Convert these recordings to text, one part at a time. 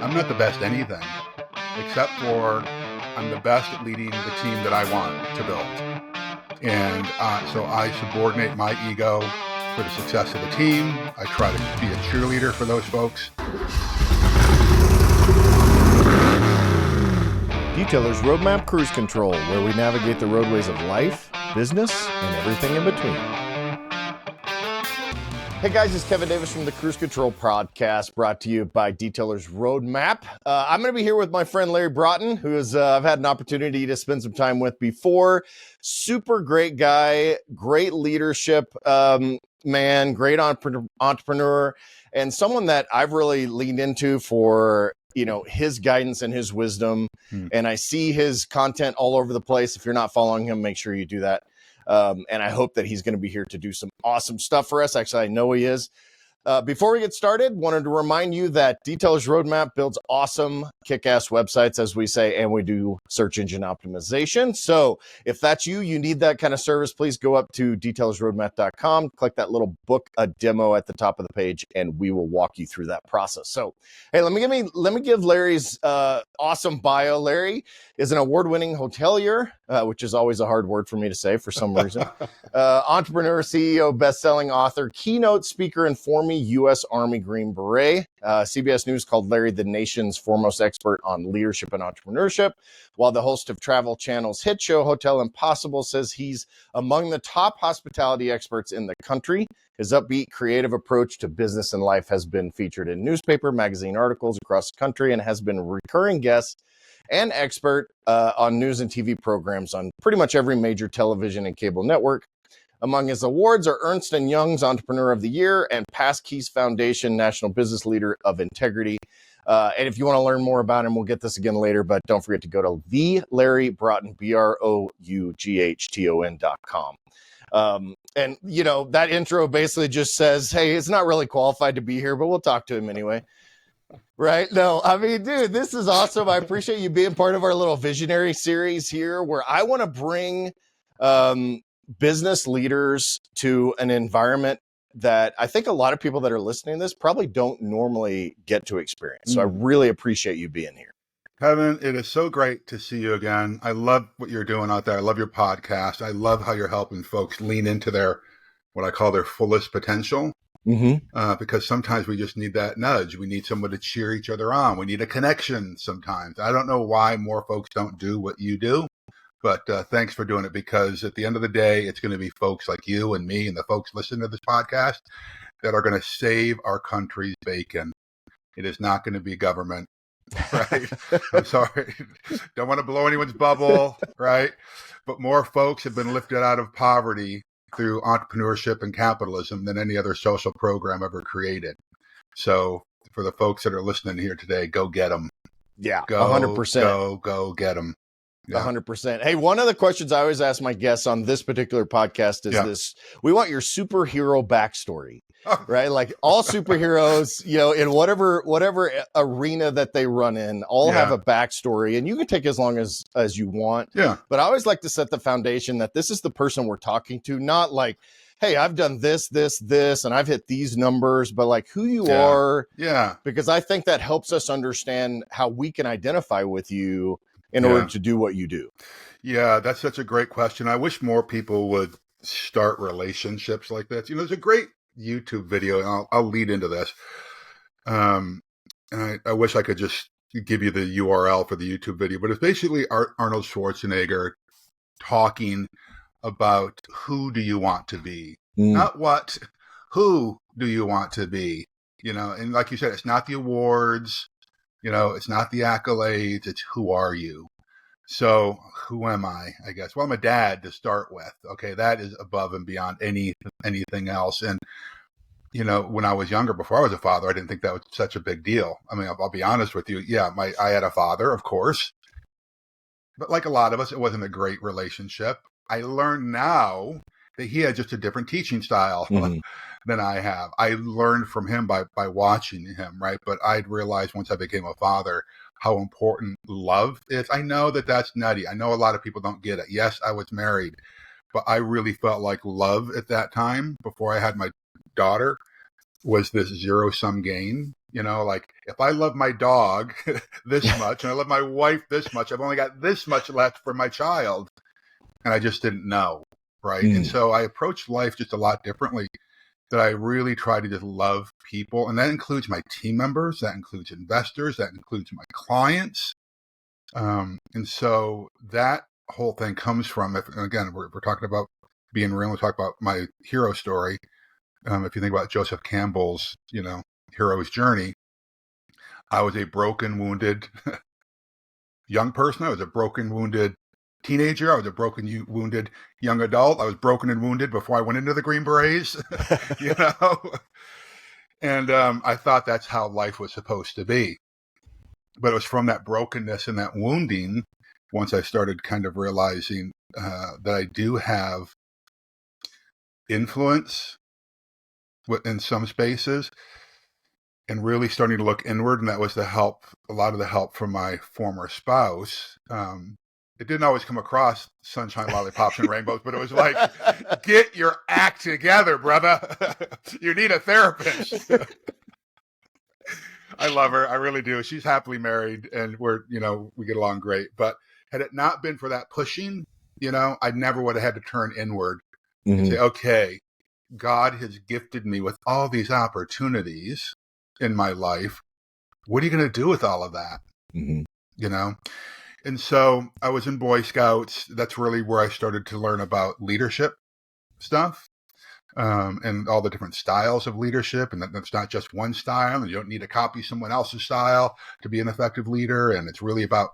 I'm not the best anything, except for I'm the best at leading the team that I want to build. And so I subordinate my ego for the success of the team. I try to be a cheerleader for those folks. Detailer's Roadmap Cruise Control, where we navigate the roadways of life, business, and everything in between. Hey guys, it's Kevin Davis from the Cruise Control Podcast, brought to you by Detailer's Roadmap. I'm going to be here with my friend Larry Broughton, who I've had an opportunity to spend some time with before. Super great guy, great leadership man, great entrepreneur, and someone that I've really leaned into for his guidance and his wisdom. And I see his content all over the place. If you're not following him, make sure you do that. And I hope that he's going to be here to do some awesome stuff for us. Actually, I know he is. Before we get started, wanted to remind you that Detailer's Roadmap builds awesome, kick-ass websites, as we say, and we do search engine optimization. So if that's you need that kind of service, please go up to detailersroadmap.com, click that little book a demo at the top of the page, and we will walk you through that process. So, hey, let me give Larry's awesome bio. Larry is an award-winning hotelier, which is always a hard word for me to say for some reason. Entrepreneur, CEO, best-selling author, keynote speaker, and former U.S. Army Green Beret. CBS News called Larry the nation's foremost expert on leadership and entrepreneurship, while the host of Travel Channel's hit show Hotel Impossible says he's among the top hospitality experts in the country. His upbeat, creative approach to business and life has been featured in newspaper, magazine articles across the country, and has been a recurring guest and expert on news and TV programs on pretty much every major television and cable network. Among his awards are Ernst & Young's Entrepreneur of the Year and Passkeys Foundation National Business Leader of Integrity. And if you want to learn more about him, we'll get this again later, but don't forget to go to the Larry Broughton, BROUGHTON.com. And that intro basically just says, hey, it's not really qualified to be here, but we'll talk to him anyway. Right? No, I mean, dude, this is awesome. I appreciate you being part of our little visionary series here, where I want to bring business leaders to an environment that I think a lot of people that are listening to this probably don't normally get to experience. So I really appreciate you being here. Kevin, it is so great to see you again. I love what you're doing out there. I love your podcast. I love how you're helping folks lean into what I call their fullest potential. Because sometimes we just need that nudge. We need someone to cheer each other on. We need a connection sometimes. I don't know why more folks don't do what you do, but thanks for doing it, because at the end of the day, it's going to be folks like you and me and the folks listening to this podcast that are going to save our country's bacon. It is not going to be government, right? I'm sorry. Don't want to blow anyone's bubble, right? But more folks have been lifted out of poverty through entrepreneurship and capitalism than any other social program ever created. So for the folks that are listening here today, go get them. Yeah, go, 100%. Go get them. Yeah. 100%. Hey, one of the questions I always ask my guests on this particular podcast is this: we want your superhero backstory, right? Like all superheroes, in whatever arena that they run in, all have a backstory, and you can take as long as you want. Yeah. But I always like to set the foundation that this is the person we're talking to, not like, hey, I've done this, and I've hit these numbers, but like who you are. Yeah. Because I think that helps us understand how we can identify with you in order to do what you do. Yeah, that's such a great question. I wish more people would start relationships like this. There's a great YouTube video, and I'll lead into this. And I wish I could just give you the URL for the YouTube video, but it's basically Arnold Schwarzenegger talking about who do you want to be, not what, who do you want to be, and like you said, it's not the awards, it's not the accolades, it's who are you? So who am I guess? Well, I'm a dad to start with. Okay. That is above and beyond anything else. And, when I was younger, before I was a father, I didn't think that was such a big deal. I mean, I'll be honest with you. Yeah. I had a father, of course, but like a lot of us, it wasn't a great relationship. I learned now that he had just a different teaching style than I have. I learned from him by watching him, right? But I'd realized once I became a father how important love is. I know that that's nutty. I know a lot of people don't get it. Yes, I was married, but I really felt like love at that time, before I had my daughter, was this zero-sum game. Like if I love my dog this much and I love my wife this much, I've only got this much left for my child. And I just didn't know. Right. And so I approached life just a lot differently, that I really try to just love people. And that includes my team members, that includes investors, that includes my clients. And so that whole thing comes from, again, we're talking about being real, we talk about my hero story. If you think about Joseph Campbell's, hero's journey, I was a broken, wounded young person. I was a broken, wounded teenager. I was a broken, wounded young adult. I was broken and wounded before I went into the Green Berets, And I thought that's how life was supposed to be. But it was from that brokenness and that wounding, once I started kind of realizing that I do have influence in some spaces, and really starting to look inward. And that was a lot of the help from my former spouse. It didn't always come across sunshine, lollipops, and rainbows, but it was like, get your act together, brother. You need a therapist. I love her. I really do. She's happily married, and we get along great. But had it not been for that pushing, I never would have had to turn inward and say, okay, God has gifted me with all these opportunities in my life. What are you going to do with all of that? And so I was in Boy Scouts. That's really where I started to learn about leadership stuff, and all the different styles of leadership. And that's not just one style, and you don't need to copy someone else's style to be an effective leader. And it's really about,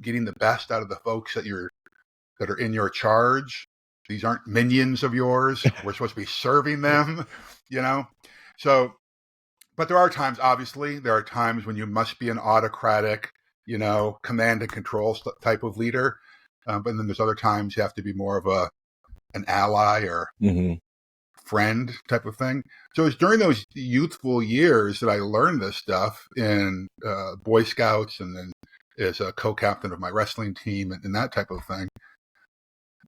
getting the best out of the folks that are in your charge. These aren't minions of yours. We're supposed to be serving them, So, but there are times when you must be an autocratic, command and control type of leader. But then there's other times you have to be more of an ally or friend type of thing. So it was during those youthful years that I learned this stuff in Boy Scouts, and then as a co-captain of my wrestling team and that type of thing.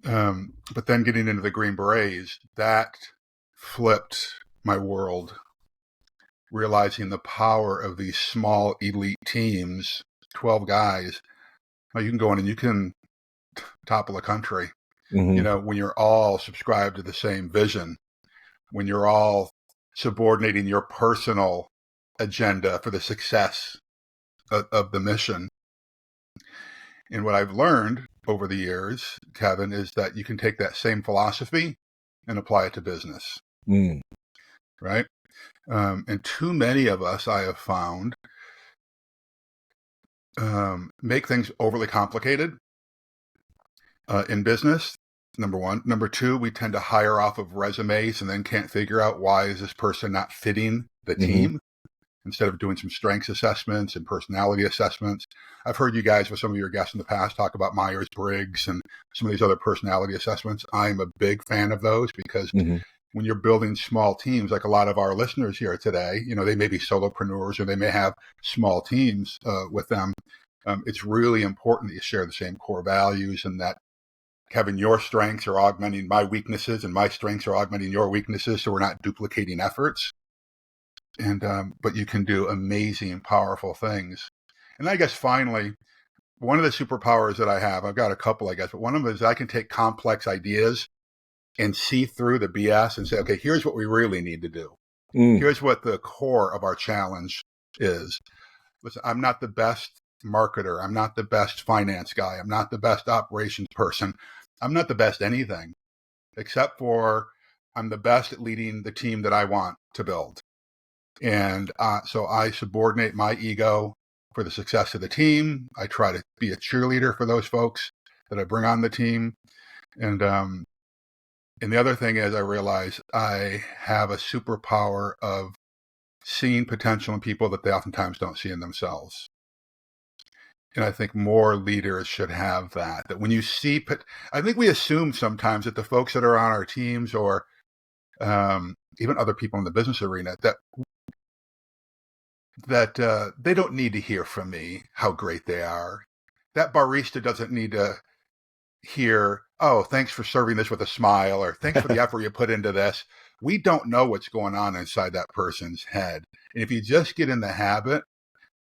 But then getting into the Green Berets, that flipped my world, realizing the power of these small elite teams, 12 guys. You can go in and you can topple a country, when you're all subscribed to the same vision, when you're all subordinating your personal agenda for the success of the mission. And what I've learned over the years, Kevin, is that you can take that same philosophy and apply it to business. Right? And too many of us, I have found, make things overly complicated in business, number one. Number two, we tend to hire off of resumes and then can't figure out, why is this person not fitting the team, instead of doing some strengths assessments and personality assessments. I've heard you guys with some of your guests in the past talk about Myers-Briggs and some of these other personality assessments. I'm a big fan of those, because when you're building small teams, like a lot of our listeners here today, they may be solopreneurs or they may have small teams with them. It's really important that you share the same core values, and that, Kevin, your strengths are augmenting my weaknesses and my strengths are augmenting your weaknesses, so we're not duplicating efforts. And but you can do amazing, powerful things. And I guess finally, one of the superpowers that I have, I've got a couple, I guess, but one of them is I can take complex ideas and see through the BS and say, okay, here's what we really need to do. Here's what the core of our challenge is. Listen, I'm not the best marketer. I'm not the best finance guy. I'm not the best operations person. I'm not the best anything, except for I'm the best at leading the team that I want to build. And so I subordinate my ego for the success of the team. I try to be a cheerleader for those folks that I bring on the team. And the other thing is, I realize I have a superpower of seeing potential in people that they oftentimes don't see in themselves. And I think more leaders should have that. That when you see, I think we assume sometimes that the folks that are on our teams, or even other people in the business arena, that they don't need to hear from me how great they are. That barista doesn't need to hear, oh, thanks for serving this with a smile, or thanks for the effort you put into this. We don't know what's going on inside that person's head. And if you just get in the habit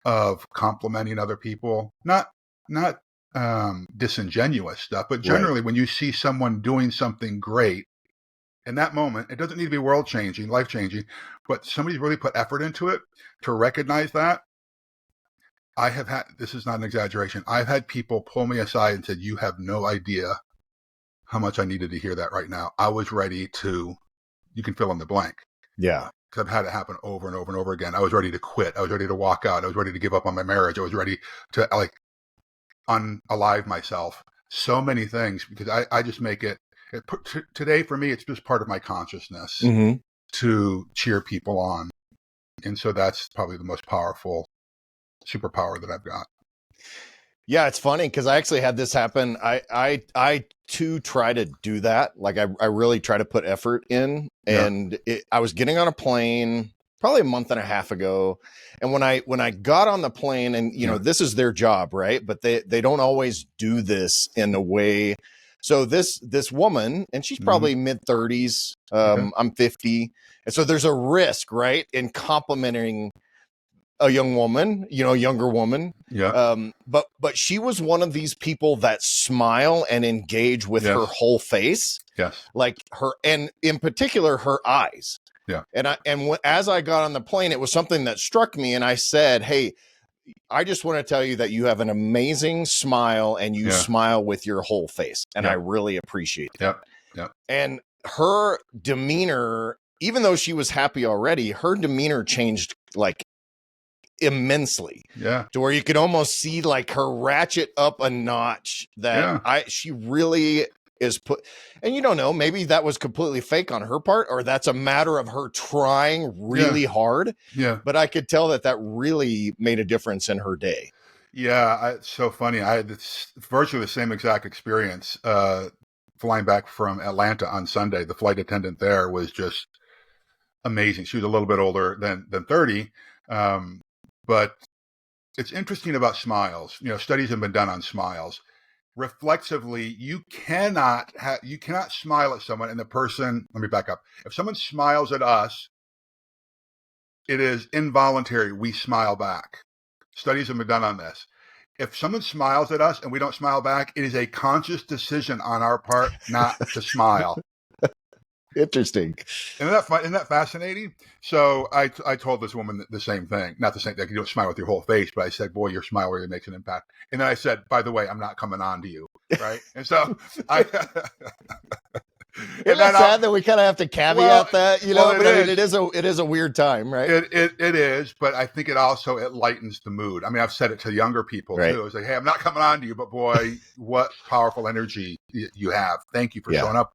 of complimenting other people, not disingenuous stuff, but generally when you see someone doing something great in that moment, it doesn't need to be world changing, life changing, but somebody's really put effort into it. To recognize that, I have had, this is not an exaggeration, I've had people pull me aside and said, you have no idea how much I needed to hear that right now. I was ready to, you can fill in the blank. Yeah. Because I've had it happen over and over and over again. I was ready to quit. I was ready to walk out. I was ready to give up on my marriage. I was ready to like unalive myself. So many things, because I just make it today for me, it's just part of my consciousness to cheer people on. And so that's probably the most powerful superpower that I've got. Yeah, it's funny because I actually had this happen. I too try to do that. Like I really try to put effort in. And I was getting on a plane probably a month and a half ago. And when I got on the plane, and you know, this is their job, right? But they don't always do this in a way. So this woman, and she's probably mid-30s. I'm 50. And so there's a risk, right, in complimenting a young woman, you know, a younger woman. Yeah. But she was one of these people that smile and engage with her whole face. Yes. Like her, and in particular, her eyes. Yeah. As I got on the plane, it was something that struck me, and I said, "Hey, I just want to tell you that you have an amazing smile, and you smile with your whole face, and I really appreciate that." Yeah. And her demeanor, even though she was happy already, her demeanor changed like immensely. Yeah. To where you could almost see like her ratchet up a notch. That she really is put, and you don't know, maybe that was completely fake on her part, or that's a matter of her trying really hard. Yeah. But I could tell that really made a difference in her day. Yeah. It's so funny. I had virtually the same exact experience, flying back from Atlanta on Sunday. The flight attendant there was just amazing. She was a little bit older than 30. But it's interesting about smiles. You know, studies have been done on smiles. Reflexively, you cannot smile at someone and the person, let me back up. If someone smiles at us, it is involuntary. We smile back. Studies have been done on this. If someone smiles at us and we don't smile back, it is a conscious decision on our part not to smile. Interesting. Isn't that fascinating? So I told this woman the same thing. Not the same thing. You don't smile with your whole face, but I said, boy, your smile really makes an impact. And then I said, by the way, I'm not coming on to you. Right. And so Isn't it sad that we kind of have to caveat that, you know, it is a weird time, right? It is, but I think it lightens the mood. I mean, I've said it to younger people too. It's like, hey, I'm not coming on to you, but boy, what powerful energy you have. Thank you for showing up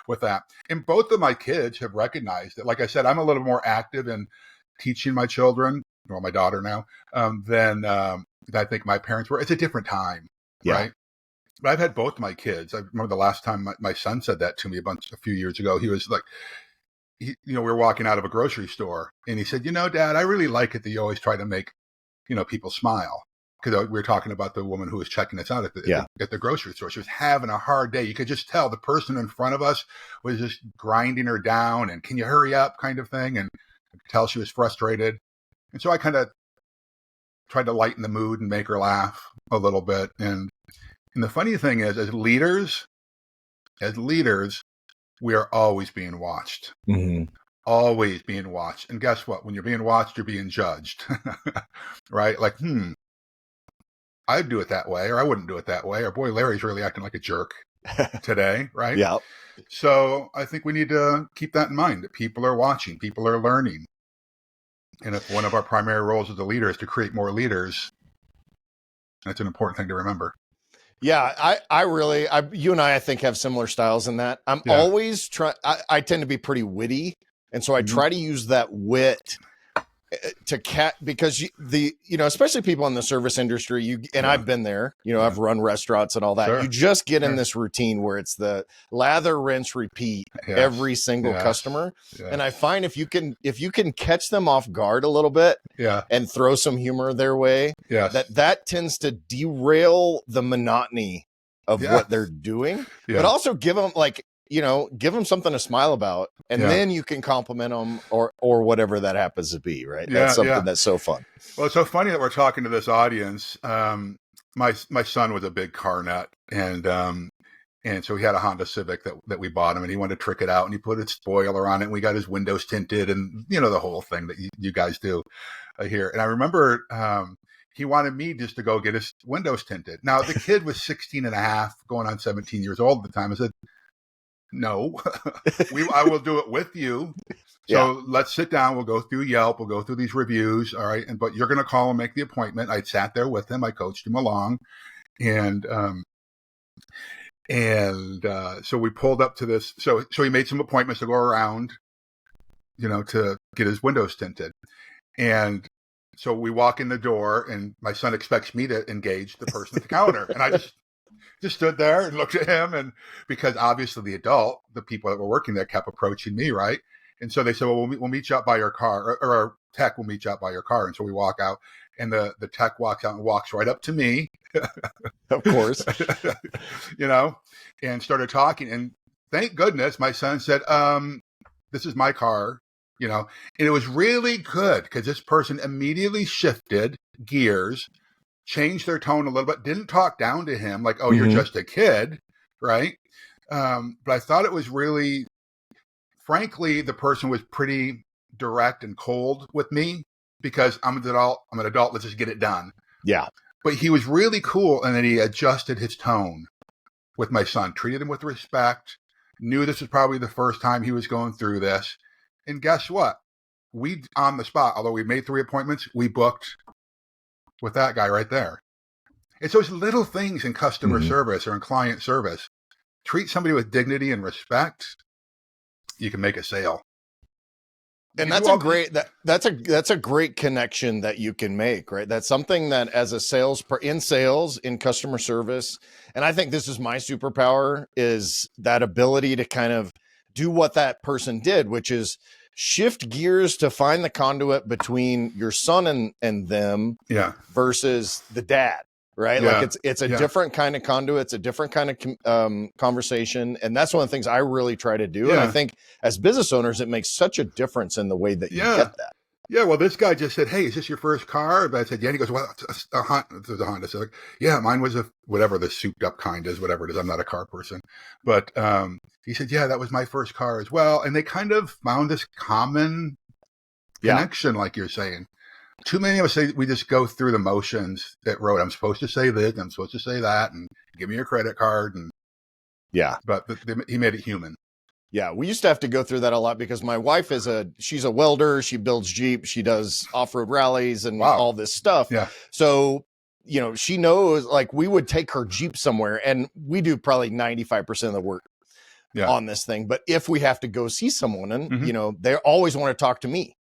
with that. And both of my kids have recognized it. Like I said, I'm a little more active in teaching my children, well, my daughter now, than I think my parents were. It's a different time, right? But I've had both my kids. I remember the last time my son said that to me a few years ago. He was like, we were walking out of a grocery store and he said, you know, Dad, I really like it that you always try to make, you know, people smile. Because we were talking about the woman who was checking us out at the grocery store. She was having a hard day. You could just tell the person in front of us was just grinding her down and can you hurry up kind of thing. And I could tell she was frustrated. And so I kind of tried to lighten the mood and make her laugh a little bit. And the funny thing is, as leaders, we are always being watched. Always being watched. And guess what? When you're being watched, you're being judged. Right? Like, I'd do it that way, or I wouldn't do it that way. Or boy, Larry's really acting like a jerk today, right? Yeah. So I think we need to keep that in mind, that people are watching, people are learning. And if one of our primary roles as a leader is to create more leaders, that's an important thing to remember. Yeah, you and I think, have similar styles in that. I'm always I tend to be pretty witty. And so I try to use that wit to because especially people in the service industry, I've been there, I've run restaurants and all that. You just get in this routine where it's the lather, rinse, repeat every single customer. And I find if you can catch them off guard a little bit and throw some humor their way, that tends to derail the monotony of what they're doing, but also give them give them something to smile about, and Yeah. then you can compliment them or whatever that happens to be, right? That's Yeah. something that's so fun. Well, it's so funny that we're talking to this audience. My son was a big car nut, and so he had a Honda Civic that we bought him, and he wanted to trick it out, and he put a spoiler on it, and we got his windows tinted, and the whole thing that you guys do here. And I remember he wanted me just to go get his windows tinted. Now the kid was 16 and a half, going on 17 years old at the time. I said, no, I will do it with you. So let's sit down. We'll go through Yelp. We'll go through these reviews. All right. But you're going to call and make the appointment. I sat there with him. I coached him along. And so we pulled up to this. So he made some appointments to go around, to get his windows tinted. And so we walk in the door, and my son expects me to engage the person at the counter. And I just stood there and looked at him. And because obviously the people that were working there kept approaching me. Right. And so they said, well, we'll meet you out by your car, or our tech will meet you out by your car. And so we walk out, and the tech walks out and walks right up to me. Of course. And started talking. And thank goodness my son said, this is my car, and it was really good because this person immediately shifted gears, changed their tone a little bit, didn't talk down to him like, oh, you're just a kid. Right. But I thought it was really, frankly, the person was pretty direct and cold with me because I'm an adult. Let's just get it done. Yeah. But he was really cool. And then he adjusted his tone with my son, treated him with respect, knew this was probably the first time he was going through this. And guess what? We, on the spot, although we made 3 appointments, we booked with that guy right there. It's those little things in customer service or in client service. Treat somebody with dignity and respect. You can make a sale. And that's a great connection that you can make, right? That's something that as a in customer service, and I think this is my superpower, is that ability to kind of do what that person did, which is shift gears to find the conduit between your son and them versus the dad. Right. Yeah. Like it's a different kind of conduit. It's a different kind of conversation. And that's one of the things I really try to do. Yeah. And I think as business owners, it makes such a difference in the way that you get that. Yeah. Well, this guy just said, hey, is this your first car? But I said, yeah. And he goes, well, it's a Honda. So like, yeah, mine was whatever the souped up kind is, whatever it is. I'm not a car person. But he said, yeah, that was my first car as well. And they kind of found this common connection, like you're saying. Too many of us say we just go through the motions that road. I'm supposed to say this, I'm supposed to say that, and give me your credit card. And but he made it human. Yeah, we used to have to go through that a lot because my wife she's a welder. She builds Jeep. She does off-road rallies and all this stuff. Yeah. So, she knows, like, we would take her Jeep somewhere, and we do probably 95% of the work on this thing. But if we have to go see someone, and they always want to talk to me.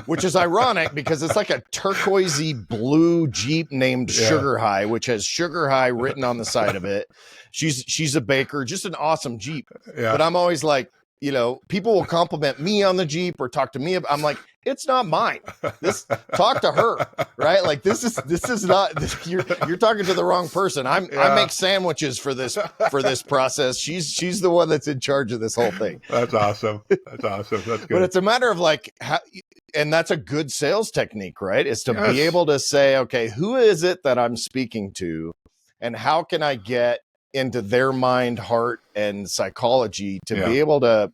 Which is ironic because it's like a turquoisey blue Jeep named Sugar High, which has Sugar High written on the side of it. She's a baker, just an awesome Jeep. Yeah. But I'm always like, people will compliment me on the Jeep or talk to me. I'm like, it's not mine. Talk to her, right? Like this is not. You're talking to the wrong person. I make sandwiches for this process. She's the one that's in charge of this whole thing. That's awesome. That's good. But it's a matter of like how. And that's a good sales technique, right? Is to be able to say, okay, who is it that I'm speaking to, and how can I get into their mind, heart, and psychology to be able to,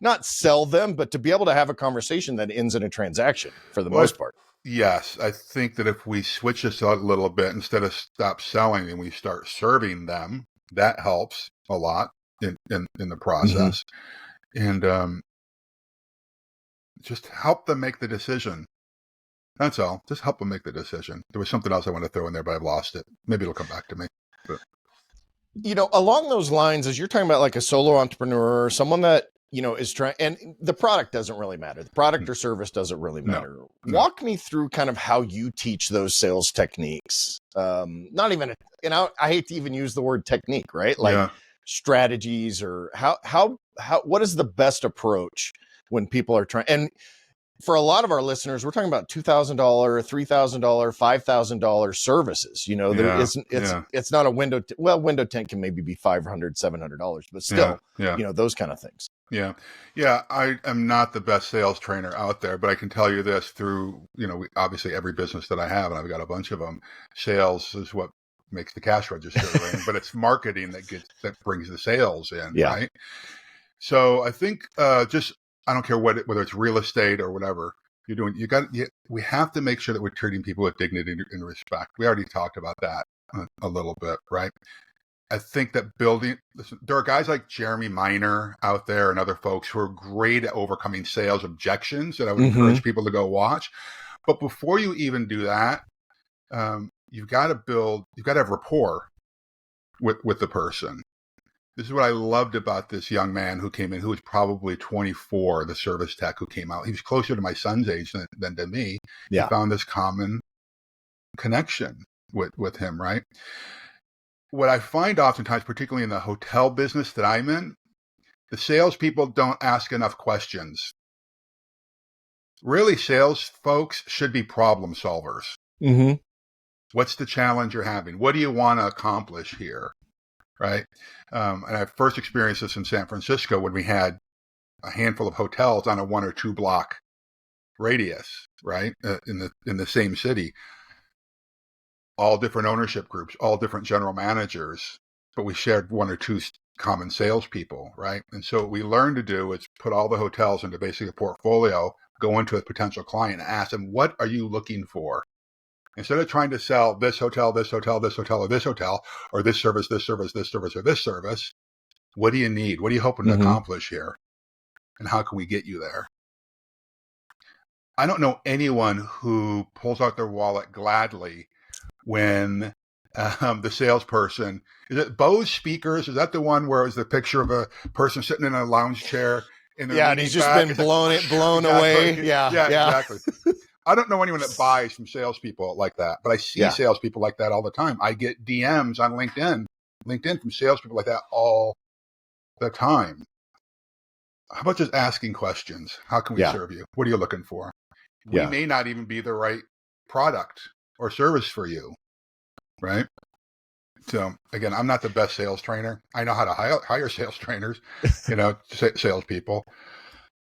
not sell them, but to be able to have a conversation that ends in a transaction for the most part. Yes. I think that if we switch this out a little bit, instead of stop selling and we start serving them, that helps a lot in the process. And, just help them make the decision. That's all. Just help them make the decision. There was something else I wanted to throw in there, but I've lost it. Maybe it'll come back to me. But. Along those lines, as you're talking about like a solo entrepreneur, someone that, is trying, and the product doesn't really matter. The product or service doesn't really matter. No. Walk me through kind of how you teach those sales techniques. Not even, I hate to even use the word technique, right? Like strategies or how, what is the best approach when people are trying, and for a lot of our listeners, we're talking about $2,000, $3,000, $5,000 services. You know, it's not a window tint can maybe be $500, $700, but still, you know, those kind of things. Yeah. I am not the best sales trainer out there, but I can tell you this through, you know, obviously every business that I have, and I've got a bunch of them, sales is what makes the cash register ring, but it's marketing that brings the sales in, right? So I think I don't care whether it's real estate or whatever you're doing, we have to make sure that we're treating people with dignity and respect. We already talked about that a little bit, right? I think that there are guys like Jeremy Miner out there and other folks who are great at overcoming sales objections that I would encourage people to go watch. But before you even do that, you've got to have rapport with the person. This is what I loved about this young man who came in, who was probably 24, the service tech who came out. He was closer to my son's age than to me. Yeah. He found this common connection with him, right? What I find oftentimes, particularly in the hotel business that I'm in, the salespeople don't ask enough questions. Really, sales folks should be problem solvers. Mm-hmm. What's the challenge you're having? What do you want to accomplish here? Right. And I first experienced this in San Francisco when we had a handful of hotels on a 1 or 2 block radius, right, in the same city. All different ownership groups, all different general managers, but we shared 1 or 2 common salespeople, right? And so what we learned to do is put all the hotels into basically a portfolio, go into a potential client and ask them, what are you looking for? Instead of trying to sell this hotel, this hotel, this hotel, or this hotel, or this service, this service, this service, or this service, what do you need? What are you hoping to accomplish here? And how can we get you there? I don't know anyone who pulls out their wallet gladly when the salesperson, is it Bose speakers? Is that the one where it was the picture of a person sitting in a lounge chair? And he's just been blown away. Yeah, exactly. I don't know anyone that buys from salespeople like that, but I see salespeople like that all the time. I get DMs on LinkedIn from salespeople like that all the time. How about just asking questions? How can we serve you? What are you looking for? We may not even be the right product or service for you, right? So again, I'm not the best sales trainer. I know how to hire sales trainers, salespeople,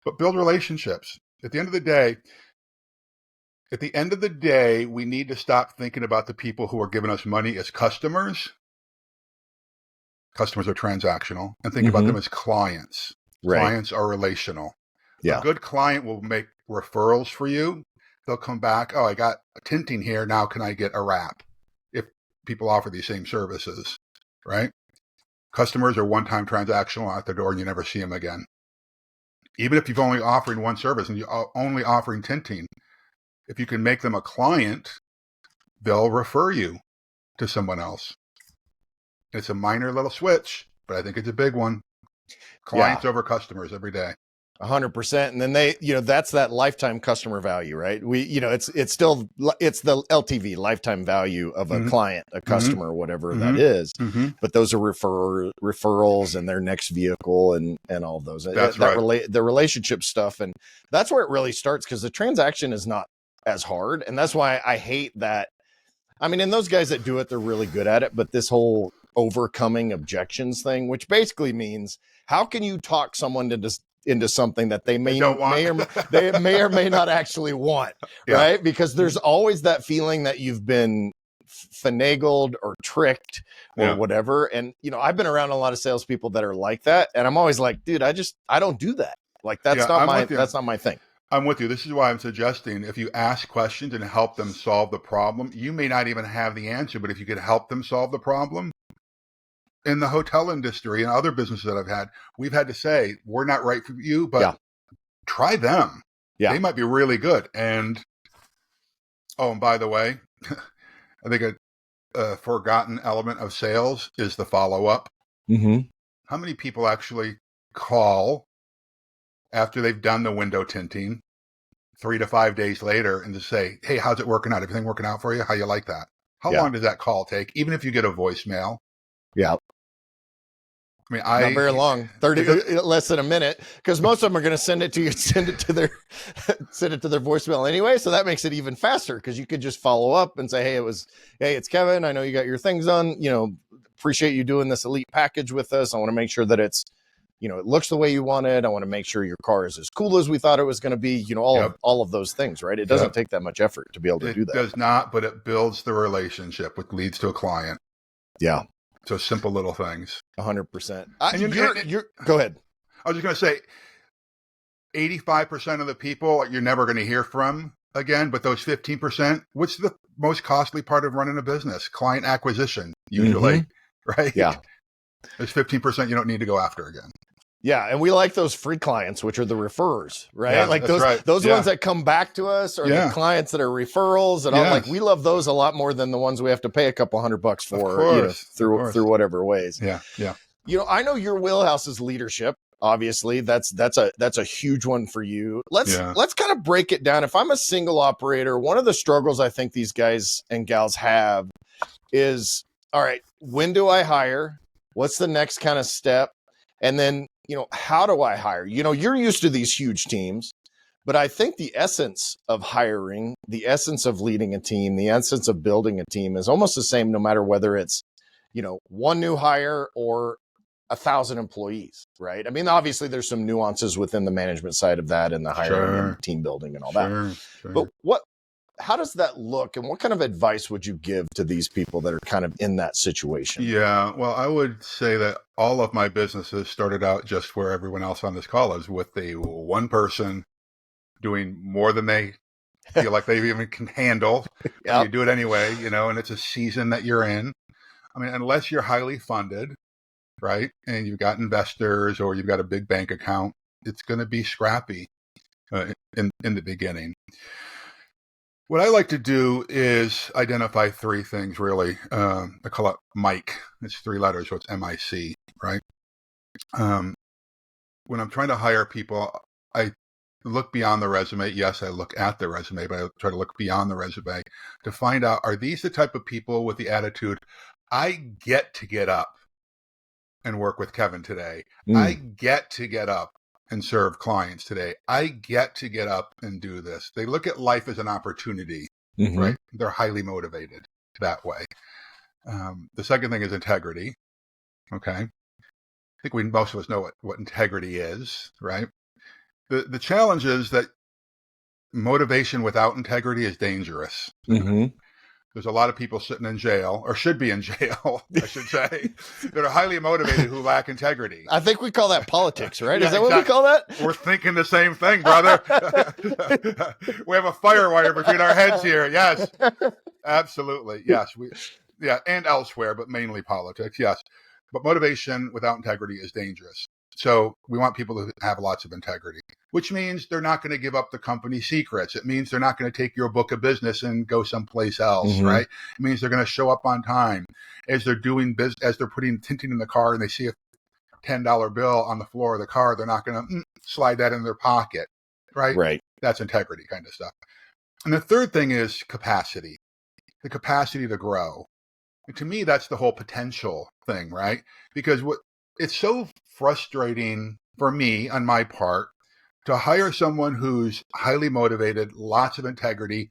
but build relationships. At the end of the day, we need to stop thinking about the people who are giving us money as customers. Customers are transactional, and think about them as clients. Right. Clients are relational. Yeah. A good client will make referrals for you. They'll come back. Oh, I got a tinting here. Now can I get a wrap? If people offer these same services, right? Customers are one-time transactional out the door and you never see them again. Even if you've only offering one service and you're only offering tinting, if you can make them a client, they'll refer you to someone else. It's a minor little switch, but I think it's a big one. Clients over customers every day. 100%. And then that's that lifetime customer value, right? It's the LTV, lifetime value of a client, a customer, whatever that is. But those are referrals and their next vehicle and all those. That's right. The relationship stuff. And that's where it really starts, because the transaction is not as hard. And that's why I hate that. I mean, and those guys that do it, they're really good at it. But this whole overcoming objections thing, which basically means, how can you talk someone into something that they may or may not actually want, right? Because there's always that feeling that you've been finagled or tricked or whatever. And, I've been around a lot of salespeople that are like that. And I'm always like, dude, I don't do that. Like, that's not my thing. I'm with you. This is why I'm suggesting if you ask questions and help them solve the problem, you may not even have the answer, but if you could help them solve the problem. In the hotel industry and other businesses that I've had, we've had to say, we're not right for you, but try them. Yeah. They might be really good. And by the way, I think a forgotten element of sales is the follow-up. How many people actually call after they've done the window tinting 3 to 5 days later and just say, hey, how's it working out? Everything working out for you? How you like that? How long does that call take? Even if you get a voicemail. Yeah. I mean, Not very long, 30, less than a minute, because most of them are going to send it to you, send it to their voicemail anyway. So that makes it even faster, because you could just follow up and say, hey, it's Kevin. I know you got your things done. Appreciate you doing this elite package with us. I want to make sure that it's, it looks the way you want it. I want to make sure your car is as cool as we thought it was going to be. All of those things, right? It doesn't take that much effort to be able to do that. It does not, but it builds the relationship, which leads to a client. Yeah. So simple little things. 100%. Go ahead. I was just going to say, 85% of the people you're never going to hear from again, but those 15%, what's the most costly part of running a business? Client acquisition, usually, right? Yeah. There's 15% you don't need to go after again. Yeah, and we like those free clients, which are the referrers, right? Yeah, like those ones that come back to us, or the clients that are referrals, and all. Like, we love those a lot more than the ones we have to pay a couple $100 for, through whatever ways. Yeah. I know your wheelhouse is leadership. Obviously, that's a huge one for you. Let's kind of break it down. If I'm a single operator, one of the struggles I think these guys and gals have is, all right, when do I hire? What's the next kind of step? And then, how do I hire? You're used to these huge teams, but I think the essence of hiring, the essence of leading a team, the essence of building a team is almost the same, no matter whether it's, one new hire or 1,000 employees, right? I mean, obviously there's some nuances within the management side of that, and the hiring and team building and all that. But how does that look, and what kind of advice would you give to these people that are kind of in that situation? Yeah, well, I would say that all of my businesses started out just where everyone else on this call is, with the one person doing more than they feel like they even can handle. You do it anyway, and it's a season that you're in. I mean, unless you're highly funded, right, and you've got investors or you've got a big bank account, it's going to be scrappy in the beginning. What I like to do is identify three things, really. I call it MIC. It's 3 letters, so it's MIC, right? When I'm trying to hire people, I look beyond the resume. Yes, I look at the resume, but I try to look beyond the resume to find out, are these the type of people with the attitude, I get to get up and work with Kevin today. I get to get up and serve clients today. I get to get up and do this. They look at life as an opportunity, right? They're highly motivated that way. The second thing is integrity. Okay. I think most of us know what integrity is, right? The challenge is that motivation without integrity is dangerous. There's a lot of people sitting in jail, or should be in jail, I should say, that are highly motivated who lack integrity. I think we call that politics, right? Is that what we call that? We're thinking the same thing, brother. We have a firewire between our heads here. Yes, absolutely. Yes, and elsewhere, but mainly politics. Yes, but motivation without integrity is dangerous. So we want people to have lots of integrity, which means they're not going to give up the company secrets. It means they're not going to take your book of business and go someplace else, right? It means they're going to show up on time. As they're doing business, as they're putting tinting in the car and they see a $10 bill on the floor of the car, they're not going to slide that in their pocket, right? Right. That's integrity kind of stuff. And the third thing is capacity, the capacity to grow. And to me, that's the whole potential thing, right? Because it's so frustrating for me on my part to hire someone who's highly motivated, lots of integrity,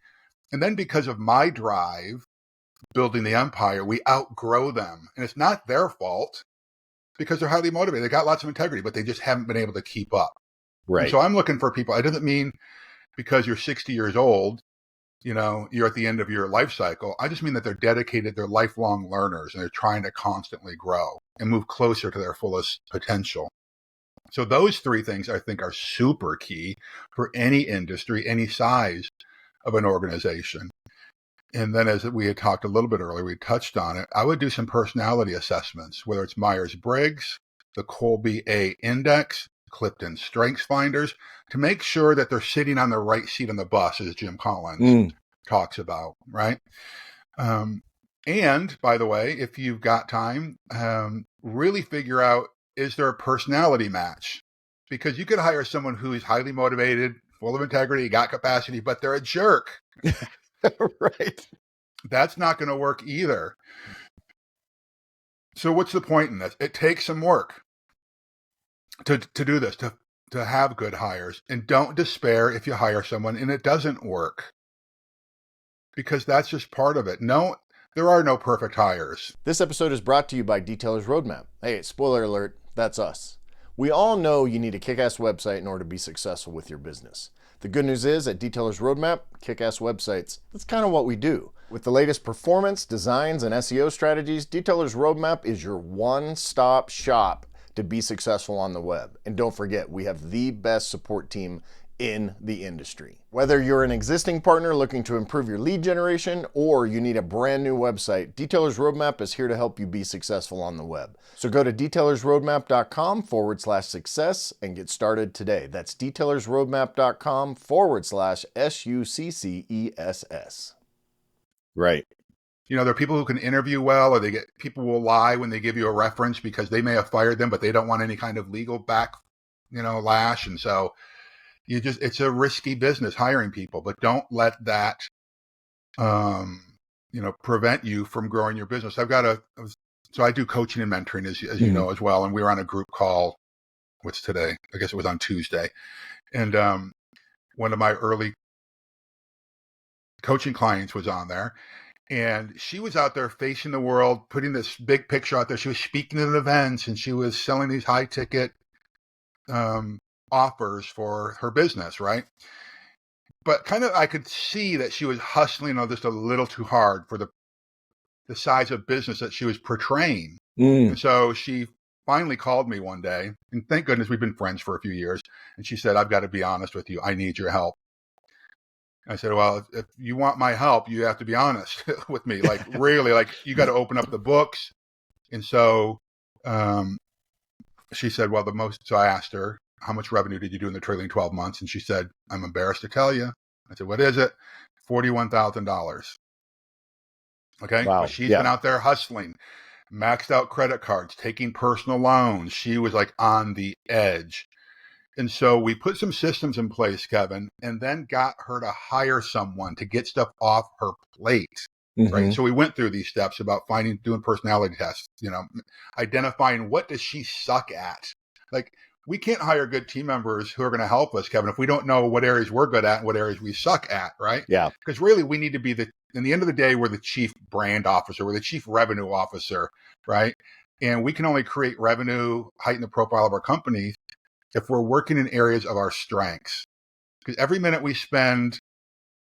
and then because of my drive building the empire, we outgrow them. And it's not their fault, because they're highly motivated. They got lots of integrity, but they just haven't been able to keep up. Right. And so I'm looking for people. It doesn't mean because you're 60 years old, you're at the end of your life cycle. I just mean that they're dedicated, they're lifelong learners, and they're trying to constantly grow and move closer to their fullest potential. So those three things I think are super key for any industry, any size of an organization. And then, as we had talked a little bit earlier, we touched on it, I would do some personality assessments, whether it's Myers-Briggs, the Colby A Index, Clifton Strengths Finders, to make sure that they're sitting on the right seat on the bus, as Jim Collins talks about, right? And by the way, if you've got time, really figure out, is there a personality match? Because you could hire someone who is highly motivated, full of integrity, got capacity, but they're a jerk. Right. That's not going to work either. So what's the point in this? It takes some work. to do this, to have good hires. And don't despair if you hire someone and it doesn't work, because that's just part of it. No, there are no perfect hires. This episode is brought to you by Detailer's Roadmap. Hey, spoiler alert, that's us. We all know you need a kick-ass website in order to be successful with your business. The good news is, at Detailer's Roadmap, kick-ass websites, that's kind of what we do. With the latest performance, designs, and SEO strategies, Detailer's Roadmap is your one-stop shop to be successful on the web. And don't forget, we have the best support team in the industry. Whether you're an existing partner looking to improve your lead generation or you need a brand new website, Detailer's Roadmap is here to help you be successful on the web. So go to detailersroadmap.com/success and get started today. That's detailersroadmap.com/SUCCESS. Right. You know, there are people who can interview well, or people will lie when they give you a reference because they may have fired them, but they don't want any kind of legal lash. And so it's a risky business hiring people, but don't let that, prevent you from growing your business. So I do coaching and mentoring, as you know, as well. And we were on a group call. What's today? I guess it was on Tuesday. And one of my early coaching clients was on there, and she was out there facing the world, putting this big picture out there. She was speaking at events, and she was selling these high ticket offers for her business, right? But kind of, I could see that she was hustling on just a little too hard for the size of business that she was portraying. And so she finally called me one day, and thank goodness we've been friends for a few years. And she said, "I've got to be honest with you. I need your help." I said, "Well, if you want my help, you have to be honest with me. Like, really, like, you got to open up the books." And so she said, so I asked her, "How much revenue did you do in the trailing 12 months? And she said, "I'm embarrassed to tell you." I said, "What is it?" $41,000. Okay. Wow. But she's been out there hustling, maxed out credit cards, taking personal loans. She was like on the edge. And so we put some systems in place, Kevin, and then got her to hire someone to get stuff off her plate. Right. So we went through these steps about doing personality tests, identifying what does she suck at. Like, we can't hire good team members who are going to help us, Kevin, if we don't know what areas we're good at and what areas we suck at. Right. Yeah. Because really, we need to be in the end of the day, we're the chief brand officer. We're the chief revenue officer. Right. And we can only create revenue, heighten the profile of our company if we're working in areas of our strengths. Because every minute we spend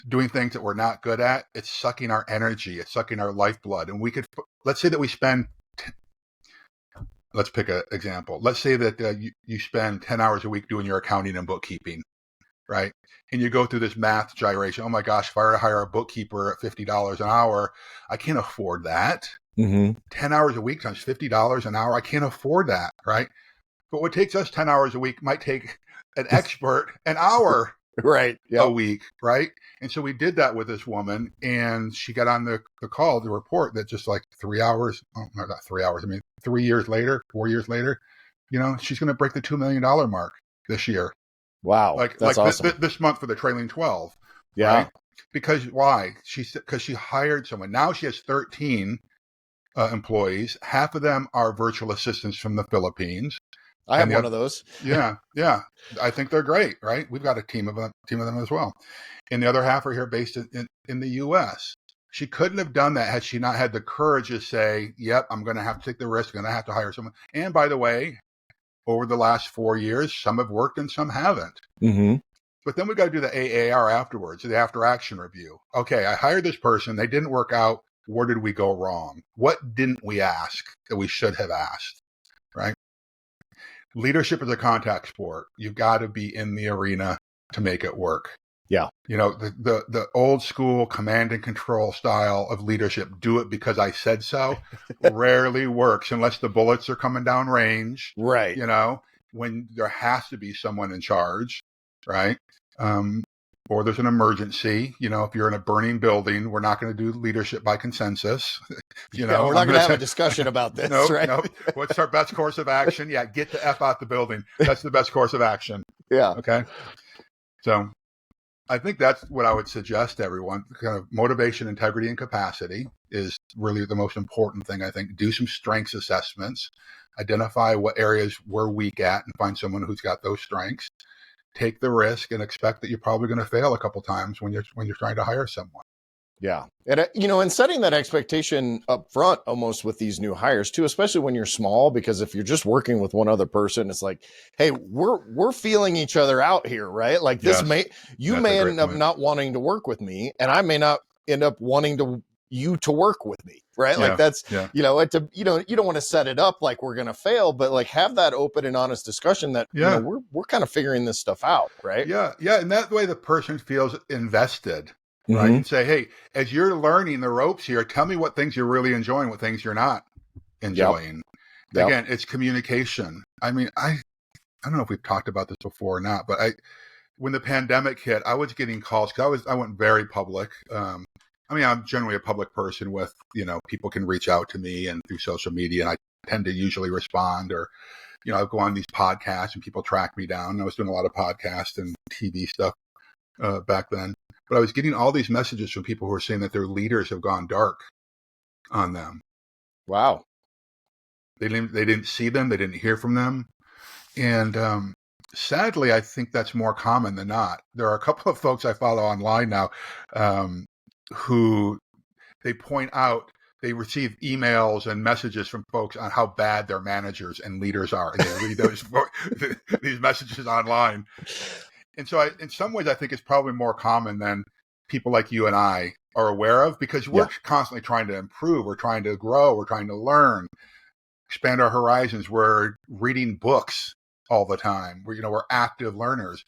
doing things that we're not good at, it's sucking our energy, it's sucking our lifeblood. And let's say that we spend, let's pick an example. Let's say that you spend 10 hours a week doing your accounting and bookkeeping, right? And you go through this math gyration. Oh my gosh, if I were to hire a bookkeeper at $50 an hour, I can't afford that. 10 hours a week times $50 an hour, I can't afford that, right? But what takes us 10 hours a week might take an expert an hour a week, right? And so we did that with this woman, and she got on the call to report that just like 3 hours, not 3 hours, 3 years later, 4 years later, she's going to break the $2 million mark this year. Wow. That's awesome. This month for the trailing 12. Yeah. Right? Because why? Because she hired someone. Now she has 13 employees. Half of them are virtual assistants from the Philippines. I have one of those. Yeah. I think they're great, right? We've got a team of them as well. And the other half are here based in the U.S. She couldn't have done that had she not had the courage to say, "Yep, I'm going to have to take the risk. I'm going to have to hire someone." And by the way, over the last 4 years, some have worked and some haven't. But then we got to do the AAR afterwards, the after action review. Okay, I hired this person. They didn't work out. Where did we go wrong? What didn't we ask that we should have asked, right? Leadership is a contact sport. You've got to be in the arena to make it work. Yeah. The old school command and control style of leadership, do it because I said so, rarely works unless the bullets are coming down range. Right. When there has to be someone in charge, right? Or there's an emergency. If you're in a burning building, we're not going to do leadership by consensus. We're not going to have a discussion about this, right? Nope. What's our best course of action? Yeah, get the F out the building. That's the best course of action. Yeah. Okay. So I think that's what I would suggest to everyone. Kind of motivation, integrity, and capacity is really the most important thing, I think. Do some strengths assessments, identify what areas we're weak at, and find someone who's got those strengths. Take the risk and expect that you're probably going to fail a couple times when you're trying to hire someone. Yeah. And, and setting that expectation up front almost with these new hires too, especially when you're small, because if you're just working with one other person, it's like, hey, we're feeling each other out here, right? Like Yes, you may end up point. not wanting to work with me, and I may not end up wanting you to work with me, right? Like that's, you don't want to set it up like we're going to fail, but like have that open and honest discussion that, we're kind of figuring this stuff out, right? Yeah. Yeah. And that way the person feels invested. Mm-hmm. Right. And say, hey, as you're learning the ropes here, tell me what things you're really enjoying, what things you're not enjoying. Yep. Again, it's communication. I mean, I don't know if we've talked about this before or not, but when the pandemic hit, I was getting calls because I went very public. I mean, I'm generally a public person with, people can reach out to me and through social media, and I tend to usually respond, or, I go on these podcasts and people track me down. I was doing a lot of podcasts and TV stuff back then. But I was getting all these messages from people who are saying that their leaders have gone dark on them. Wow. They didn't see them. They didn't hear from them. And sadly, I think that's more common than not. There are a couple of folks I follow online now who they point out they receive emails and messages from folks on how bad their managers and leaders are. And they read these messages online. And so in some ways, I think it's probably more common than people like you and I are aware of, because we're constantly trying to improve. We're trying to grow. We're trying to learn, expand our horizons. We're reading books all the time. We're active learners.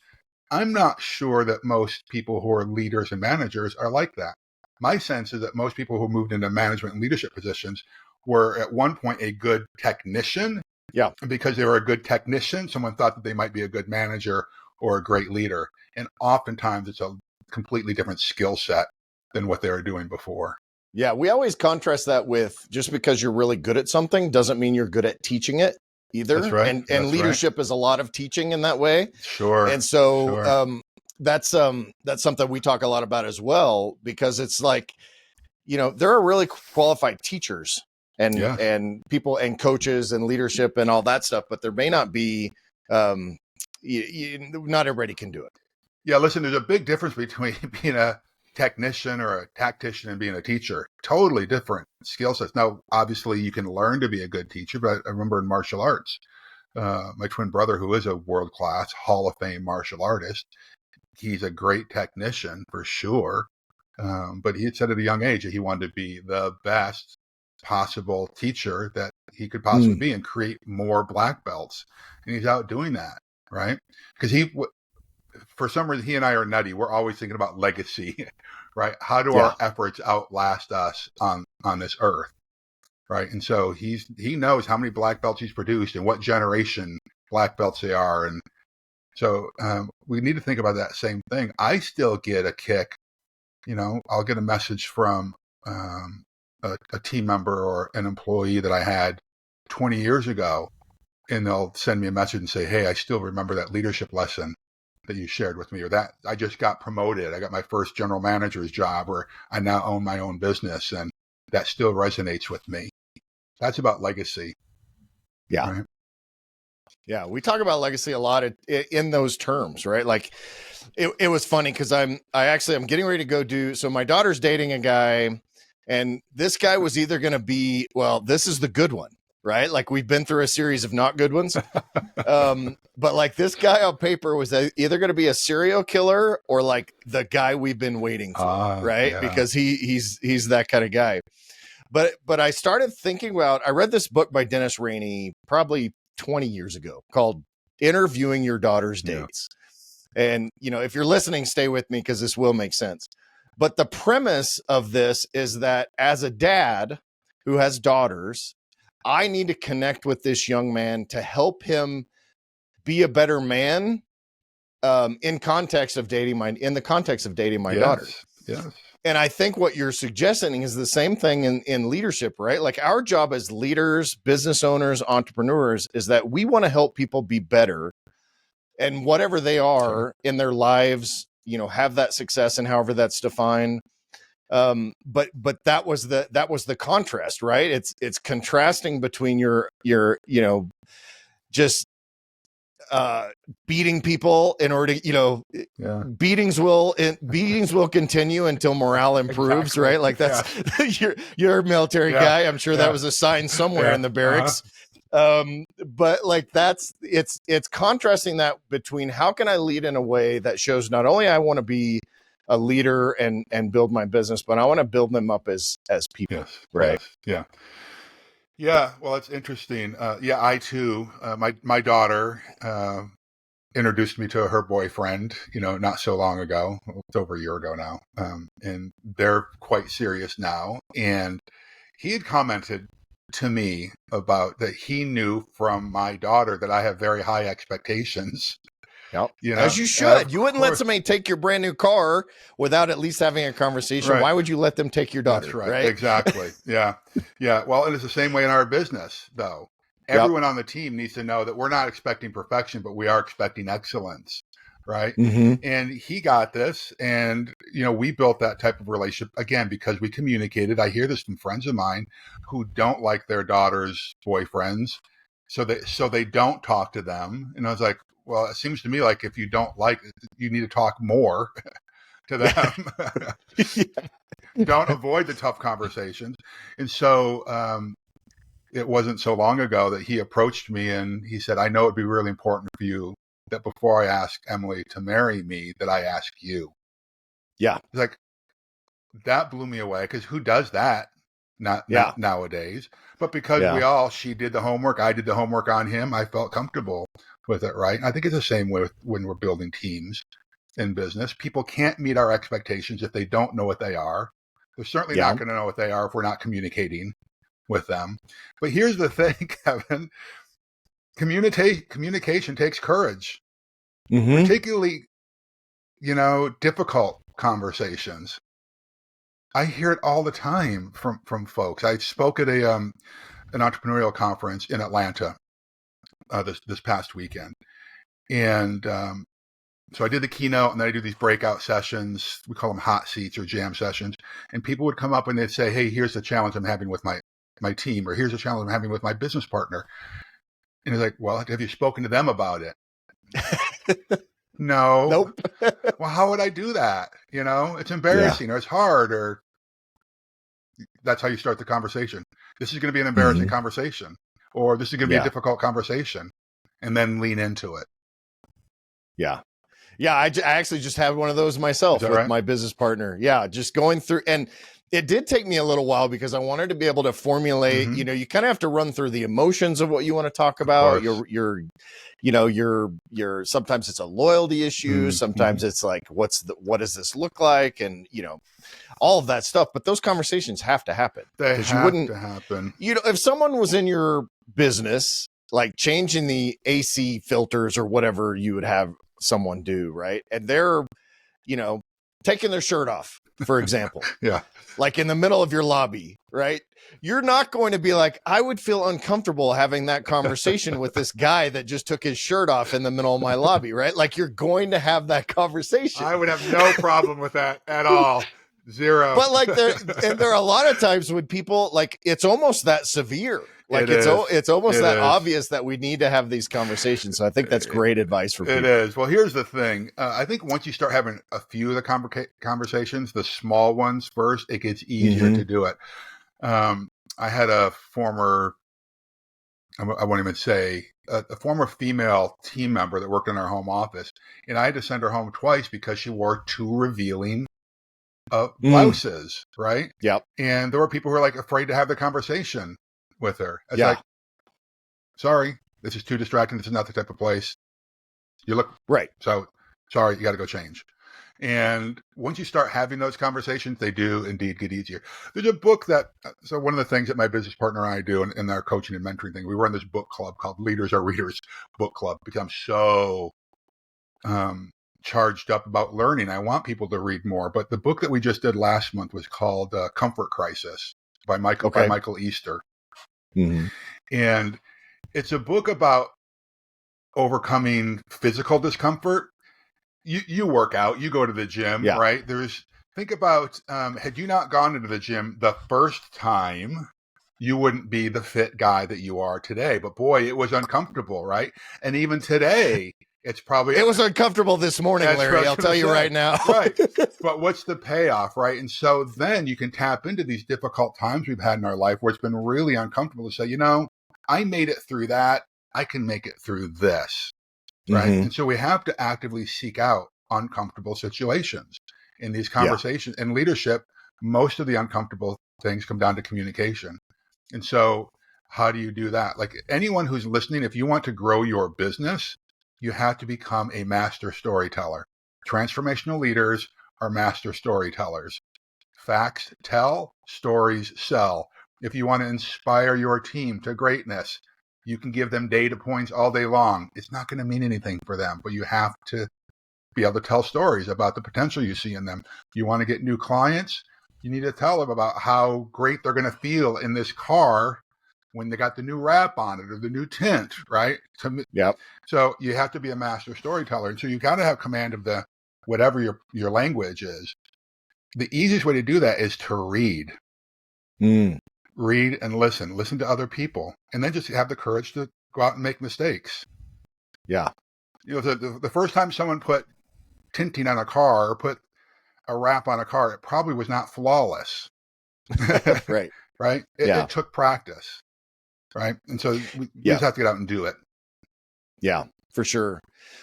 I'm not sure that most people who are leaders and managers are like that. My sense is that most people who moved into management and leadership positions were at one point a good technician. Yeah. And because they were a good technician, someone thought that they might be a good manager or a great leader. And oftentimes it's a completely different skill set than what they were doing before. Yeah, we always contrast that with just because you're really good at something doesn't mean you're good at teaching it either. That's right. And leadership is a lot of teaching in that way. Sure. And so that's something we talk a lot about as well, because it's like, there are really qualified teachers and people and coaches and leadership and all that stuff, but there may not be not everybody can do it. Yeah, listen, there's a big difference between being a technician or a tactician and being a teacher. Totally different skill sets. Now, obviously, you can learn to be a good teacher, but I remember in martial arts, my twin brother, who is a world-class Hall of Fame martial artist, he's a great technician for sure, but he had said at a young age that he wanted to be the best possible teacher that he could possibly be and create more black belts. And he's out doing that. Right? Because for some reason, he and I are nutty. We're always thinking about legacy, right? How do our efforts outlast us on this earth, right? And so he knows how many black belts he's produced and what generation black belts they are. And so we need to think about that same thing. I still get a kick, I'll get a message from a team member or an employee that I had 20 years ago, and they'll send me a message and say, hey, I still remember that leadership lesson that you shared with me, or that I just got promoted. I got my first general manager's job, or I now own my own business. And that still resonates with me. That's about legacy. Yeah. Right? Yeah. We talk about legacy a lot in those terms, right? Like it was funny because I'm getting ready to go so my daughter's dating a guy, and this guy was either going to be, this is the good one. Right? Like we've been through a series of not good ones. But like this guy on paper was either going to be a serial killer or like the guy we've been waiting for. Right. Yeah. Because he's that kind of guy. But I started thinking about, I read this book by Dennis Rainey probably 20 years ago called Interviewing Your Daughter's Dates. And, if you're listening, stay with me because this will make sense. But the premise of this is that as a dad who has daughters, I need to connect with this young man to help him be a better man in the context of dating my daughter. Yes. And I think what you're suggesting is the same thing in leadership, right? Like our job as leaders, business owners, entrepreneurs is that we want to help people be better and whatever they are in their lives have that success and however that's defined. But that was the contrast, right? It's contrasting between your just beating people in order to, Yeah. beatings will continue until morale improves. Exactly. Right? Like that's you're a military guy. I'm sure that was a sign somewhere in the barracks. But like it's contrasting that between how can I lead in a way that shows not only I want to be a leader and build my business, but I want to build them up as people. Yes. Right. Yes. Yeah. Well, it's interesting. I too, my daughter, introduced me to her boyfriend, not so long ago. It's over a year ago now. And they're quite serious now. And he had commented to me about that he knew from my daughter that I have very high expectations. Yep. As you should. You wouldn't let somebody take your brand new car without at least having a conversation. Right. Why would you let them take your daughter? That's right. Exactly. Yeah. Well, and it's the same way in our business, though. Everyone on the team needs to know that we're not expecting perfection, but we are expecting excellence. Right. Mm-hmm. And he got this. And, we built that type of relationship again, because we communicated. I hear this from friends of mine who don't like their daughter's boyfriends. So they don't talk to them. And I was like, well, it seems to me like if you don't like it, you need to talk more to them. Don't avoid the tough conversations. And so it wasn't so long ago that he approached me and he said, I know it'd be really important for you that before I ask Emily to marry me, that I ask you. Yeah. It's like, that blew me away, because who does that? Not nowadays. But because she did the homework, I did the homework on him, I felt comfortable with it, right? I think it's the same way when we're building teams in business. People can't meet our expectations if they don't know what they are. They're certainly not going to know what they are if we're not communicating with them. But here's the thing, Kevin. Communication takes courage, particularly, difficult conversations. I hear it all the time from folks. I spoke at an entrepreneurial conference in Atlanta this past weekend, and so I did the keynote, and then I do these breakout sessions. We call them hot seats or jam sessions. And people would come up and they'd say, hey, here's the challenge I'm having with my team, or here's the challenge I'm having with my business partner. And it's like, well, have you spoken to them about it? No. Nope. Well, how would I do that? It's embarrassing, or it's hard, or that's how you start the conversation. This is going to be an embarrassing conversation, or this is going to be a difficult conversation, and then lean into it. Yeah. Yeah, I actually just had one of those myself with my business partner. Yeah, just going through, and it did take me a little while because I wanted to be able to formulate, you kind of have to run through the emotions of what you want to talk about. Your sometimes it's a loyalty issue. Sometimes it's like, what does this look like? And, all of that stuff. But those conversations have to happen. They have to happen. If someone was in your business, like changing the AC filters or whatever you would have someone do, right? And they're, taking their shirt off, for example. Yeah. Like in the middle of your lobby, right? You're not going to be like, I would feel uncomfortable having that conversation with this guy that just took his shirt off in the middle of my lobby, right? Like you're going to have that conversation. I would have no problem with that at all. Zero. But like there are a lot of times when people, like, it's almost that severe. Like it's almost that obvious that we need to have these conversations. So I think that's great advice for people. It is. Well, here's the thing. I think once you start having a few of the conversations, the small ones first, it gets easier to do it. I had a former, I won't even say, a former female team member that worked in our home office, and I had to send her home twice because she wore too revealing blouses, right? Yep. And there were people who were like afraid to have the conversation with her. It's like, sorry, this is too distracting. This is not the type of place you look. Right. So sorry, you got to go change. And once you start having those conversations, they do indeed get easier. There's a book so one of the things that my business partner and I do in our coaching and mentoring thing, we run this book club called Leaders Are Readers Book Club, because I'm so charged up about learning. I want people to read more. But the book that we just did last month was called Comfort Crisis by Michael Easter. And it's a book about overcoming physical discomfort you work out, you go to the gym, Yeah. right? Think about, had you not gone into the gym the first time, you wouldn't be the fit guy that you are today. But boy, it was uncomfortable, right? And even today, it's probably, It was uncomfortable this morning, that's what I Larry. was I'll gonna tell you say. right now. Right. But what's the payoff, right? And so then you can tap into these difficult times we've had in our life where it's been really uncomfortable to say, I made it through that. I can make it through this, right? Mhm. And so we have to actively seek out uncomfortable situations in these Yeah. conversations. In leadership, most of the uncomfortable things come down to communication. And so how do you do that? Like anyone who's listening, if you want to grow your business, you have to become a master storyteller. Transformational leaders are master storytellers. Facts tell, stories sell. If you want to inspire your team to greatness, you can give them data points all day long. It's not going to mean anything for them, but you have to be able to tell stories about the potential you see in them. You want to get new clients, you need to tell them about how great they're going to feel in this car when they got the new wrap on it or the new tint, right? Yep. So you have to be a master storyteller. And so you got to have command of the whatever your language is. The easiest way to do that is to read. Read and listen to other people, and then just have the courage to go out and make mistakes. Yeah. The first time someone put tinting on a car or put a wrap on a car, it probably was not flawless. Right. Right? It took practice. Right? And so we just have to get out and do it. Yeah, for sure.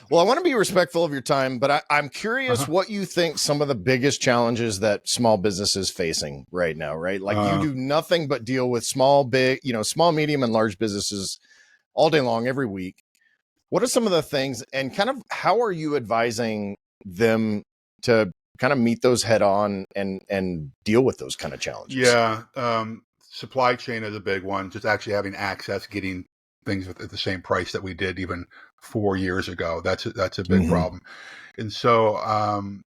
Well, I want to be respectful of your time, but I'm curious what you think some of the biggest challenges that small businesses facing right now, right? Like you do nothing but deal with small, medium, and large businesses all day long, every week. What are some of the things and kind of how are you advising them to kind of meet those head on and deal with those kind of challenges? Yeah. Supply chain is a big one. Just actually having access, getting things at the same price that we did even 4 years ago. That's a big problem. And so on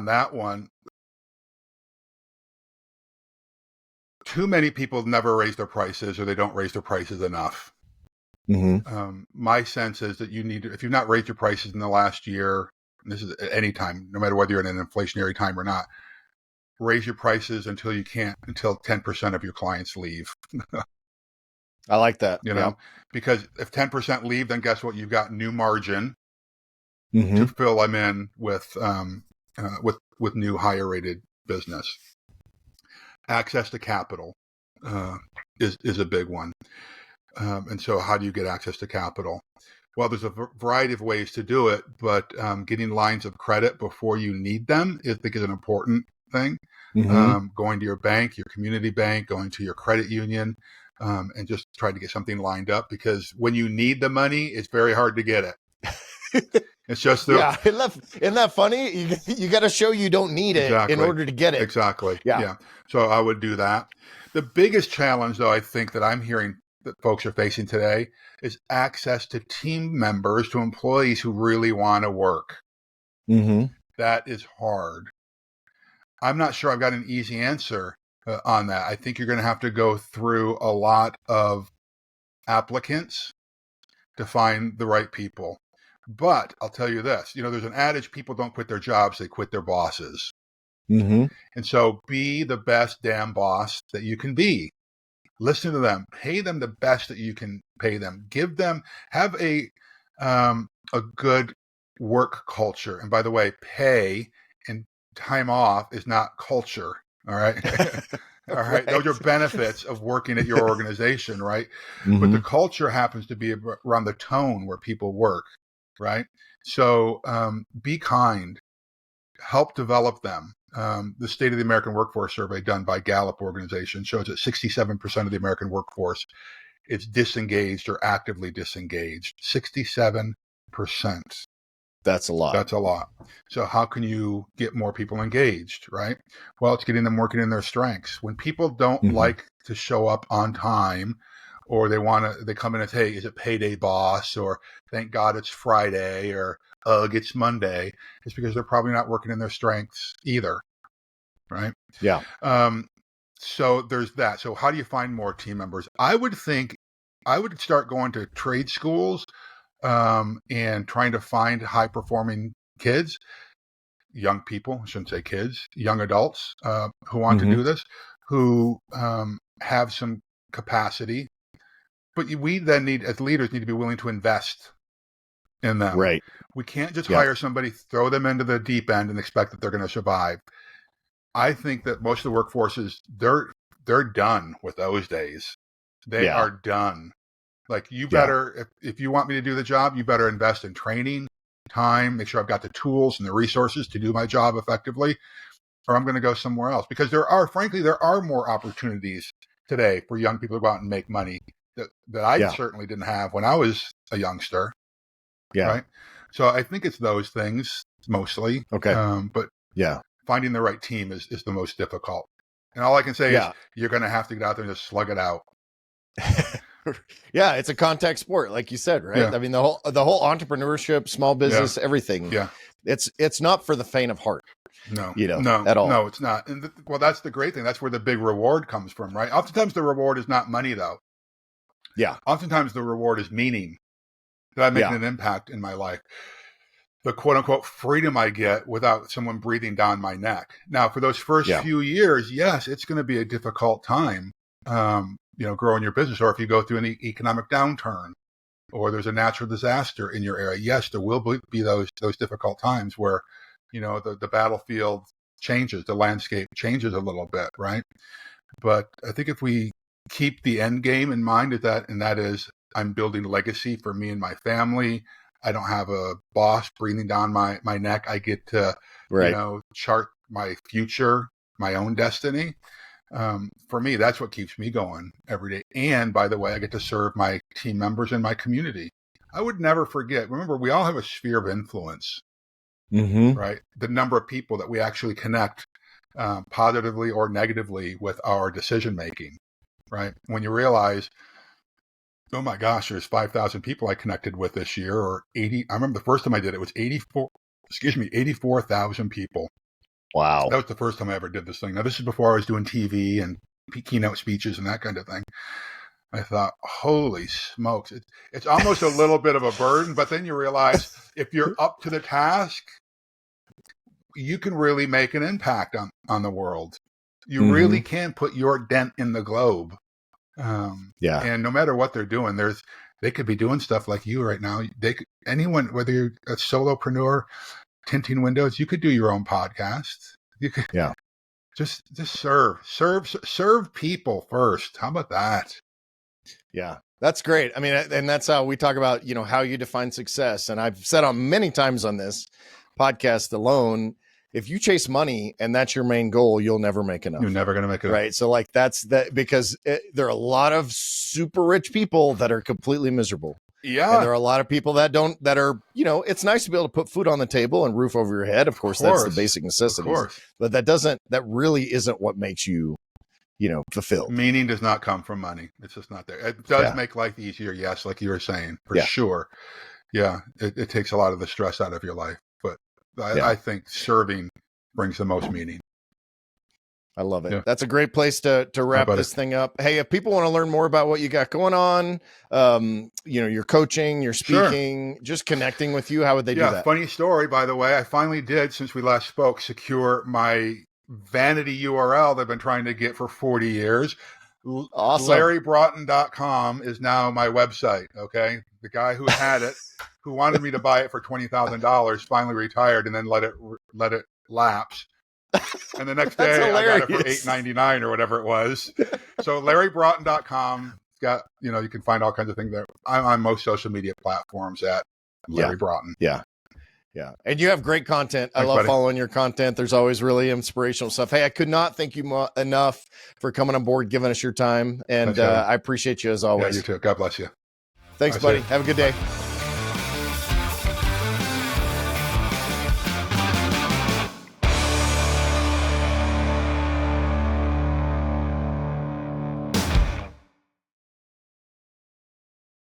that one, too many people never raise their prices or they don't raise their prices enough. My sense is that if you've not raised your prices in the last year, and this is at any time, no matter whether you're in an inflationary time or not, raise your prices until 10% of your clients leave. I like that. Because if 10% leave, then guess what? You've got new margin to fill them in with new higher rated business. Access to capital is a big one. And so how do you get access to capital? Well, there's a variety of ways to do it, but getting lines of credit before you need them, I think, is an important thing. Going to your bank, your community bank, going to your credit union, and just trying to get something lined up, because when you need the money, it's very hard to get it. It's just isn't that funny? You got to show you don't need it in order to get it. Exactly. Yeah. So I would do that. The biggest challenge, though, I think that I'm hearing that folks are facing today is access to team members, to employees who really want to work. That is hard. I'm not sure I've got an easy answer on that. I think you're going to have to go through a lot of applicants to find the right people. But I'll tell you this, there's an adage: people don't quit their jobs, they quit their bosses. And so be the best damn boss that you can be. Listen to them, pay them the best that you can pay them. Have a good work culture. And by the way, pay and time off is not culture. All right. All right. Those are benefits of working at your organization, right? But the culture happens to be around the tone where people work, right? So be kind, help develop them. The State of the American Workforce survey done by Gallup organization shows that 67% of the American workforce is disengaged or actively disengaged. 67%. That's a lot. That's a lot. So how can you get more people engaged, right? Well, it's getting them working in their strengths. When people don't like to show up on time, or they come in and say, hey, is it payday, boss? Or thank God it's Friday, or ugh, it's Monday. It's because they're probably not working in their strengths either, right? Yeah. So there's that. So how do you find more team members? I would start going to trade schools and trying to find high performing kids, young people, I shouldn't say kids, young adults who want to do this, who have some capacity. But we then need, as leaders, need to be willing to invest in them. Right. We can't just hire somebody, throw them into the deep end and expect that they're going to survive. I think that most of the workforces, they're done with those days. They are done. Like, you better, if you want me to do the job, you better invest in training, time, make sure I've got the tools and the resources to do my job effectively, or I'm going to go somewhere else. Because there are more opportunities today for young people to go out and make money that I certainly didn't have when I was a youngster. Yeah. Right. So I think it's those things mostly. Okay. But finding the right team is the most difficult. And all I can say is you're going to have to get out there and just slug it out. It's a contact sport, like you said, right? I mean, the whole entrepreneurship, small business, everything. Yeah. It's not for the faint of heart. No, at all. No, it's not. And well, that's the great thing. That's where the big reward comes from, right? Oftentimes the reward is not money, though. Yeah. Oftentimes the reward is meaning, that I'm making an impact in my life. The quote unquote freedom I get without someone breathing down my neck. Now, for those first few years, yes, it's going to be a difficult time, growing your business. Or if you go through an economic downturn, or there's a natural disaster in your area, yes, there will be those difficult times where, the battlefield changes, the landscape changes a little bit, right? But I think if we keep the end game in mind, that is, I'm building legacy for me and my family. I don't have a boss breathing down my neck. I get to, chart my future, my own destiny. For me, that's what keeps me going every day. And by the way, I get to serve my team members and my community. I would never forget. Remember, we all have a sphere of influence, right? The number of people that we actually connect positively or negatively with our decision making, right? When you realize, oh my gosh, there's 5,000 people I connected with this year, or 80. I remember the first time I did it was 84,000 people. Wow. That was the first time I ever did this thing. Now, this is before I was doing TV and keynote speeches and that kind of thing. I thought, holy smokes, it's almost a little bit of a burden, but then you realize if you're up to the task, you can really make an impact on the world. You really can put your dent in the globe. And no matter what they're doing, they could be doing stuff like you right now. Anyone, whether you're a solopreneur, tinting windows, you could do your own podcast. You could just serve people first. How about that? Yeah, that's great. I mean, and that's how we talk about, how you define success. And I've said on many times on this podcast alone, if you chase money and that's your main goal, you'll never make enough. You're never going to make it right. So like that's that, because there are a lot of super rich people that are completely miserable. Yeah. And there are a lot of people that are, it's nice to be able to put food on the table and roof over your head. Of course, that's the basic necessities. But that really isn't what makes you, fulfilled. Meaning does not come from money. It's just not there. It does make life easier. Yes. Like you were saying, for sure. Yeah. It takes a lot of the stress out of your life. But I think serving brings the most meaning. I love it. Yeah. That's a great place to wrap this thing up. Hey, if people want to learn more about what you got going on, your coaching, your speaking, just connecting with you, how would they do that? Yeah, funny story, by the way. I finally did, since we last spoke, secure my vanity URL that I've been trying to get for 40 years. Awesome. LarryBroughton.com is now my website, okay? The guy who had it, who wanted me to buy it for $20,000, finally retired and then let it lapse. And the next day I got it for $8.99 or whatever it was. So LarryBroughton.com, got, you can find all kinds of things there. I'm on most social media platforms at Larry Broughton. Yeah. And you have great content. I love following your content. There's always really inspirational stuff. Hey, I could not thank you enough for coming on board, giving us your time. And I appreciate you as always. Yeah, you too. God bless you. Thanks, buddy. Have a good day.